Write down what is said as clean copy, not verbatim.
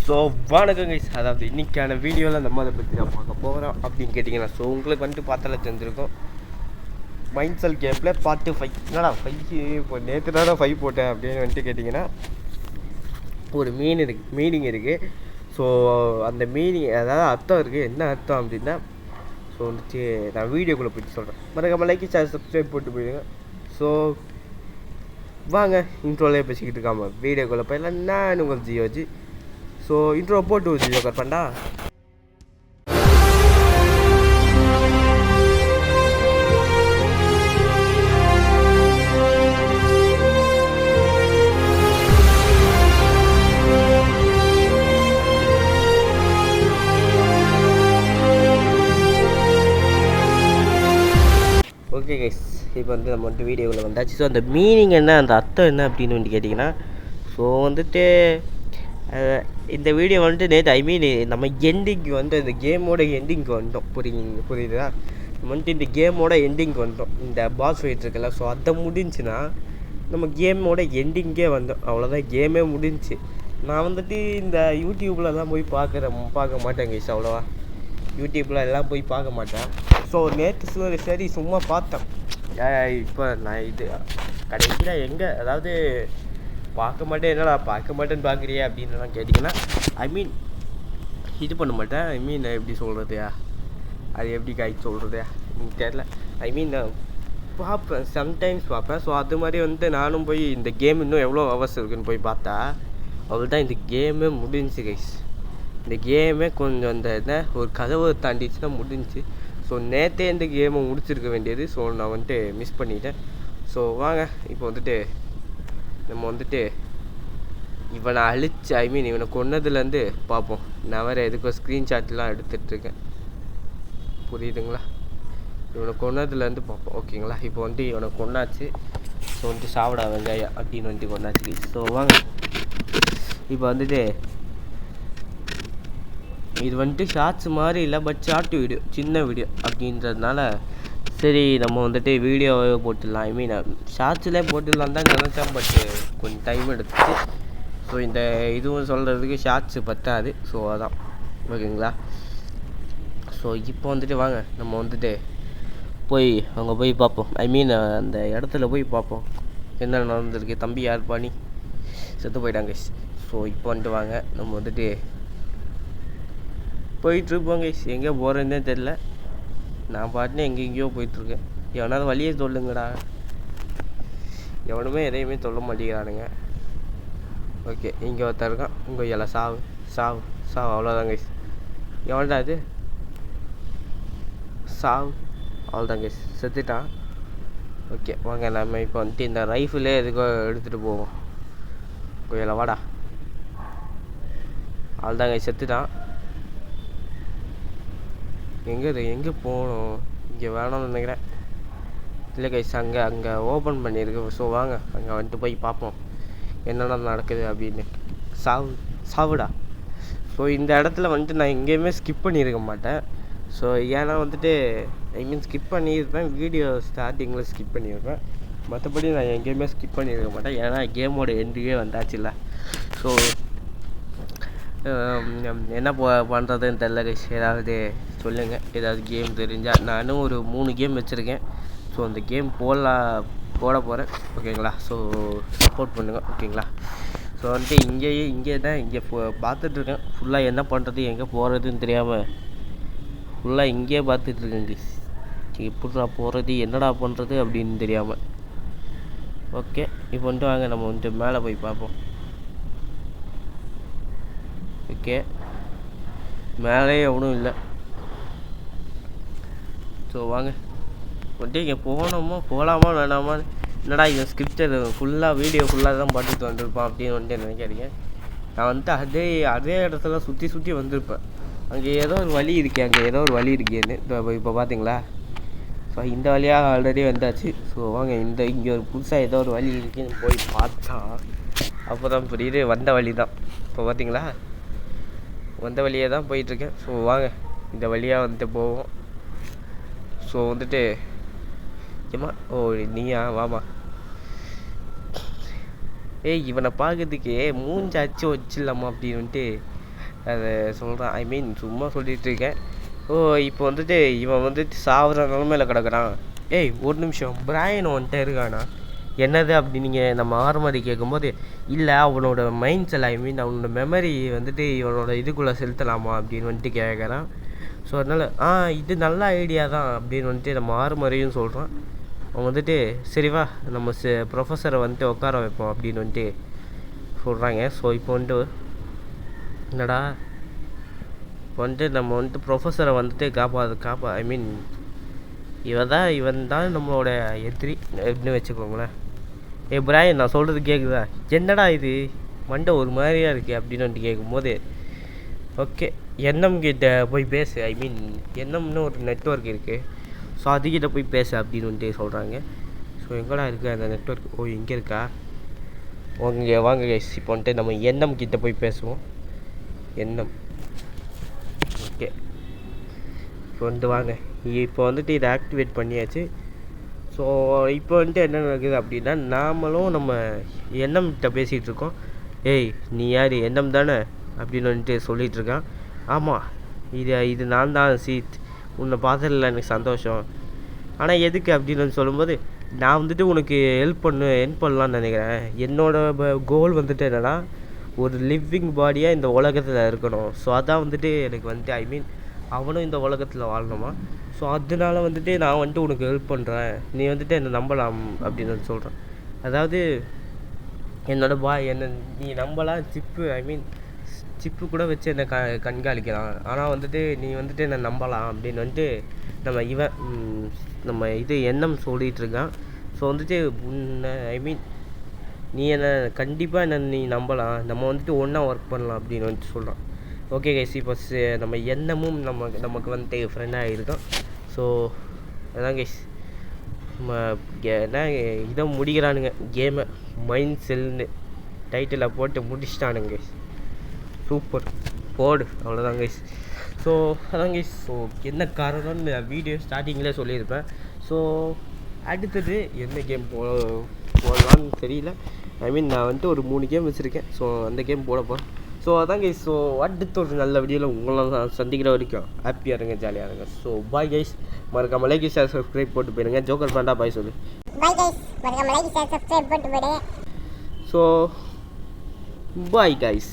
So வணக்கம் guys. அதாவது இன்றைக்கான வீடியோவில் நம்ம அதை பற்றி தான் பார்க்க போகிறோம் அப்படின்னு கேட்டிங்கன்னா, ஸோ உங்களுக்கு வந்துட்டு பார்த்தாலே தெரிஞ்சிருக்கும். மைண்ட்செல் கேமில் பார்ட்டு 5. என்னடா 5 இப்போ நேற்று தான் 5 போட்டேன் அப்படின்னு வந்துட்டு கேட்டிங்கன்னா, ஒரு மீனிங் இருக்குது. ஸோ அந்த மீனிங் அதாவது அர்த்தம் இருக்குது. என்ன அர்த்தம் அப்படின்னா, ஸோ வந்துட்டு நான் வீடியோக்குள்ளே போய்ட்டு சொல்கிறேன். மறக்காம லைக் ஷேர் சப்ஸ்கிரைப் போட்டு போயிடுங்க. ஸோ வாங்க இன்ட்ரோலே பேசிக்கிட்டு இருக்காமல் வீடியோக்குள்ளே போயிடலாம். நான் உங்கள் ஜியோஜி. ஸோ இன்ட்ரோ போட்டு ஜியோ கட் பண்ணா. ஓகே கைஸ், இப்போ வந்து நம்ம வந்துட்டு வீடியோவில் வந்தாச்சு. ஸோ அந்த மீனிங் என்ன, அந்த அர்த்தம் என்ன அப்படின்னு வந்துட்டு கேட்டிங்கன்னா, ஸோ வந்துட்டு இந்த வீடியோ வந்துட்டு நேற்று நம்ம எண்டிங்க்கு வந்து இந்த கேமோட எண்டிங்க்கு வந்துட்டோம். புரியுதா? நம்ம வந்துட்டு இந்த கேமோட எண்டிங்க்கு வந்துட்டோம். இந்த பாஸ் ஃபைட் இருக்குல்ல, ஸோ அதை முடிஞ்சுன்னா நம்ம கேமோட எண்டிங்கே வந்தோம். அவ்வளோதான், கேமே முடிஞ்சிச்சு. நான் வந்துட்டு இந்த யூடியூப்லலாம் போய் பார்க்க மாட்டேன் கைஸ். அவ்வளோவா யூடியூப்பில் எல்லாம் போய் பார்க்க மாட்டேன். ஸோ நேற்று சரி சும்மா பார்த்தேன். இப்போ நான் இது கடைசியில் எங்கே, அதாவது பார்க்க மாட்டேன், என்னடா பார்க்க மாட்டேன்னு பார்க்குறியா அப்படின்லாம் கேட்டிங்கன்னா, இது பண்ண மாட்டேன். எப்படி சொல்கிறதையா, அது எப்படி காய்ச்சி சொல்கிறதையா எனக்கு தெரில. பார்ப்பேன், சம்டைம்ஸ் பார்ப்பேன். ஸோ அது மாதிரி வந்து நானும் போய் இந்த கேம் இன்னும் எவ்வளோ ஹவர்ஸ் இருக்குன்னு போய் பார்த்தா, அவ்வளோதான், இந்த கேமே முடிஞ்சிச்சு கைஸ். இந்த கேமே கொஞ்சம் இந்த ஒரு கதவை தாண்டிச்சுன்னா முடிஞ்சிச்சு. ஸோ நேற்றே இந்த கேமை முடிச்சிருக்க வேண்டியது. ஸோ நான் வந்துட்டு மிஸ் பண்ணிட்டேன். ஸோ வாங்க இப்போ வந்துட்டு நம்ம வந்துட்டு இவனை அழிச்சு இவனை கொன்னதுலேருந்து பார்ப்போம். நான் வேறு எதுக்கோ ஸ்க்ரீன்ஷாட்லாம் எடுத்துகிட்ருக்கேன், புரியுதுங்களா? இவனை கொன்னதுலேருந்து பார்ப்போம், ஓகேங்களா? இப்போ வந்துட்டு இவனை கொண்டாச்சு. ஸோ வந்துட்டு சாப்பிடா வெங்காயம் அப்படின்னு வந்துட்டு கொண்டாச்சு. ஸோ வாங்க இப்போ வந்துட்டு இது வந்துட்டு ஷார்ட்ஸ் மாதிரி இல்லை, பட் ஷார்ட் வீடியோ, சின்ன வீடியோ அப்படின்றதுனால சரி நம்ம வந்துட்டு வீடியோவே போட்டுடலாம். ஷார்ட்ஸ்லேயே போட்டுடலாம் தான் நினச்சேன், பட் கொஞ்சம் டைம் எடுத்துச்சு. ஸோ இந்த இதுவும் சொல்கிறதுக்கு ஷார்ட்ஸ் பத்தாது. ஸோ அதான், ஓகேங்களா? ஸோ இப்போ வந்துட்டு வாங்க நம்ம வந்துட்டு போய் அங்கே போய் பார்ப்போம். அந்த இடத்துல போய் பார்ப்போம் என்ன நடந்திருக்கு. தம்பி யார் பண்ணி செத்து போயிட்டாங்க. ஸோ இப்போ வந்துட்டு வாங்க நம்ம வந்துட்டு போயிட்டுருப்போங்க. எங்கே போகிறேன்னே தெரில. நான் பாட்டுன்னு எங்கெங்கேயோ போயிட்டுருக்கேன். எவனாவது வழியே சொல்லுங்கடா. எவனுமே எதையுமே சொல்ல மாட்டேங்கிறானுங்க. ஓகே, இங்கே ஒருத்தர் இருக்கான். உங்கள் எல்லாம் சாவு அவ்வளோதாங்க. எவன்டா இது? சாவு, அவ்வளோதாங்க, செத்துட்டான். ஓகே வாங்க நம்ம இப்போ வந்துட்டு இந்த ரைஃபிளே எதுக்கோ எடுத்துகிட்டு போவோம். கோயில வாடா. அவ்வளோதாங்க, செத்துட்டான். எங்கே போகணும்? இங்கே வேணும்னு நினைக்கிறேன். இல்லை கைஸ், அங்கே ஓப்பன் பண்ணியிருக்கு. ஸோ வாங்க அங்கே வந்துட்டு போய் பார்ப்போம் என்னென்ன நடக்குது அப்படின்னு. சாவுடா. ஸோ இந்த இடத்துல வந்துட்டு நான் எங்கேயுமே ஸ்கிப் பண்ணியிருக்க மாட்டேன். ஸோ ஏன்னா வந்துட்டு ஸ்கிப் பண்ணியிருப்பேன், வீடியோ ஸ்டார்டிங்கில் ஸ்கிப் பண்ணியிருப்பேன். மற்றபடி நான் எங்கேயுமே ஸ்கிப் பண்ணியிருக்க மாட்டேன். ஏன்னா கேமோட எண்டுக்கே வந்தாச்சுல்ல. ஸோ என்ன பண்ணுறதுன்னு தெரில கைஸ். ஏதாவது சொல்லுங்கள், ஏதாவது கேம் தெரிஞ்சால். நானும் ஒரு 3 கேம் வச்சுருக்கேன். ஸோ அந்த கேம் போட போகிறேன், ஓகேங்களா? ஸோ சப்போர்ட் பண்ணுங்கள், ஓகேங்களா? ஸோ வந்துட்டு இங்கே பார்த்துட்ருக்கேன். ஃபுல்லாக என்ன பண்ணுறது, எங்கே போகிறதுன்னு தெரியாமல் ஃபுல்லாக இங்கேயே பார்த்துட்ருக்கேன் கைஸ். எப்படிடா போகிறது, என்னடா பண்ணுறது அப்படின்னு தெரியாமல். ஓகே இப்போ வந்துட்டு வாங்க நம்ம வந்துட்டு மேலே போய் பார்ப்போம். ஓகே, மேலே எவனும் இல்லை. ஸோ வாங்க வந்துட்டு இங்கே போகலாமா வேணாமா, என்னடா இங்கே ஸ்கிரிப்டர் வீடியோ ஃபுல்லாக தான் பார்த்துட்டு வந்திருப்பான் அப்படின்னு வந்துட்டு நினைக்காதீங்க. நான் வந்துட்டு அதே இடத்துல சுற்றி வந்திருப்பேன். அங்கே ஏதோ ஒரு வழி இருக்கேன்னு இப்போ பார்த்தீங்களா? ஸோ இந்த வழியாக ஆல்ரெடி வந்தாச்சு. ஸோ வாங்க இங்கே ஒரு புதுசாக ஏதோ ஒரு வழி இருக்குன்னு போய் பார்த்தா அப்போ தான் புரியுது, வந்த வழி தான். இப்போ பார்த்தீங்களா, வந்த வழியே தான் போயிட்டுருக்கேன். ஸோ வாங்க இந்த வழியாக வந்துட்டு போவோம். ஸோ வந்துட்டு நீயா வாமா. இவனை பார்க்கறதுக்கு மூஞ்சி அச்சு வச்சிடலாமா அப்படின்னு வந்துட்டு அதை சொல்கிறேன். ஐ மீன் சும்மா சொல்லிகிட்டு இருக்கேன். ஓ இப்போ வந்துட்டு இவன் வந்துட்டு சாவுற நிலமையில கிடக்குறான். ஏய் ஒரு நிமிஷம், பிராயன் வந்துட்டு இருக்கானா? என்னது அப்படி நீங்கள் நம்ம ஆரம்படி கேட்கும்போது, இல்லை அவனோட மைண்ட் செல், ஐ மீன் அவனோட மெமரி வந்துட்டு இவனோட இதுக்குள்ளே செலுத்தலாமா அப்படின்னு வந்துட்டு கேட்குறான். ஸோ அதனால் இது நல்ல ஐடியா தான் அப்படின்னு வந்துட்டு நம்ம ஆறுமுறையும் சொல்கிறான். அவன் வந்துட்டு சரிவா நம்ம ப்ரொஃபஸரை வந்துட்டு உட்கார வைப்போம் அப்படின்னு வந்துட்டு சொல்கிறாங்க. ஸோ இப்போ வந்துட்டு என்னடா இப்போ வந்துட்டு நம்ம வந்துட்டு ப்ரொஃபஸரை வந்துட்டு காப்பா ஐ மீன் இவன் தான் நம்மளோட எதிரி எப்படின்னு வச்சுக்கோங்களேன். பிராயன் நான் சொல்கிறது கேட்குதா? என்னடா இது மண்டை ஒரு மாதிரியாக இருக்குது அப்படின்னு வந்துட்டு கேட்கும்போது, ஓகே என்எம் கிட்ட போய் பேசு, ஐ மீன் என்எம்னு ஒரு நெட்ஒர்க் இருக்குது, ஸோ அதுக்கிட்ட போய் பேசு அப்படின்னு வந்துட்டு சொல்கிறாங்க. ஸோ எங்கடா இருக்குது அந்த நெட்ஒர்க்? ஓ இங்கே இருக்கா? வாங்க கைஸ், இப்போ வந்துட்டு நம்ம என்எம் கிட்ட போய் பேசுவோம். என்எம் ஓகே இப்போ வந்துட்டு வாங்க. இப்போ வந்துட்டு இதை ஆக்டிவேட் பண்ணியாச்சு. ஸோ இப்போ வந்துட்டு என்ன நடக்குது அப்படின்னா, நாமளும் நம்ம என்எம்கிட்ட பேசிகிட்டு இருக்கோம். ஏய் நீ யார்? என்எம் தானே அப்படின்னு வந்துட்டு சொல்லிகிட்ருக்கான். ஆமாம் இது நான் தான் சீத், உன்னை பார்த்ததில்ல எனக்கு சந்தோஷம். ஆனால் எதுக்கு அப்படின்னு வந்து சொல்லும்போது, நான் வந்துட்டு உனக்கு ஹெல்ப் பண்ணலான்னு நினைக்கிறேன். என்னோடய கோல் வந்துட்டு என்னென்னா, ஒரு லிவிங் பாடியாக இந்த உலகத்தில் இருக்கணும். ஸோ அதான் வந்துட்டு எனக்கு வந்துட்டு ஐ மீன் அவனும் இந்த உலகத்தில் வாழணுமா. ஸோ அதனால வந்துட்டு நான் வந்துட்டு உனக்கு ஹெல்ப் பண்ணுறேன், நீ வந்துட்டு என்னை நம்பலாம் அப்படின்னு வந்து சொல்கிறேன். அதாவது என்னை நீ நம்பலாம், சிப்பு கூட வச்சு என்னை கண்காணிக்கலாம். ஆனால் வந்துட்டு நீ வந்துட்டு என்னை நம்பலாம் அப்படின்னு வந்துட்டு நம்ம எண்ணம் சொல்லிகிட்டு இருக்கான். ஸோ வந்துட்டு ஐ மீன் நீ என்னை கண்டிப்பாக நீ நம்பலாம், நம்ம வந்துட்டு ஒன்றா ஒர்க் பண்ணலாம் அப்படின்னு வந்துட்டு சொல்கிறான். ஓகே கைஸ், இப்போ நம்ம எண்ணமும் நமக்கு வந்துட்டு ஃப்ரெண்டாக இருக்கோம். ஸோ அதான் கைஸ், நம்ம என்ன இதை முடிக்கிறானுங்க கேமை, மைண்ட் செல்னு டைட்டில் போட்டு முடிச்சிட்டானுங்க கைஸ். சூப்பர் போடு, அவ்வளோதான் கைஸ். ஸோ அதான் கைஸ், ஸோ என்ன காரணம்னு வீடியோ ஸ்டார்டிங்கில் சொல்லியிருப்பேன். ஸோ அடுத்தது என்ன கேம் போடலான்னு தெரியல. ஐ மீன் நான் வந்துட்டு ஒரு 3 கேம் வச்சுருக்கேன். ஸோ அந்த கேம் போட போகிறேன். ஸோ அதான் கைஸ், ஸோ அடுத்த ஒரு நல்ல வீடியோவில் உங்களை நான் சந்திக்கிற வரைக்கும் ஹாப்பியாக இருங்க, ஜாலியாக இருங்க. ஸோ பாய் கைஸ், மறக்காம லைக் ஷேர் சப்ஸ்கிரைப் போட்டு போயிடுங்க. ஜோக்கர் பாண்டா பாய் சொல்லு. பாய் கைஸ், மறக்காம லைக் ஷேர் சப்ஸ்கிரைப் போட்டு போயிடுங்க. So bye guys.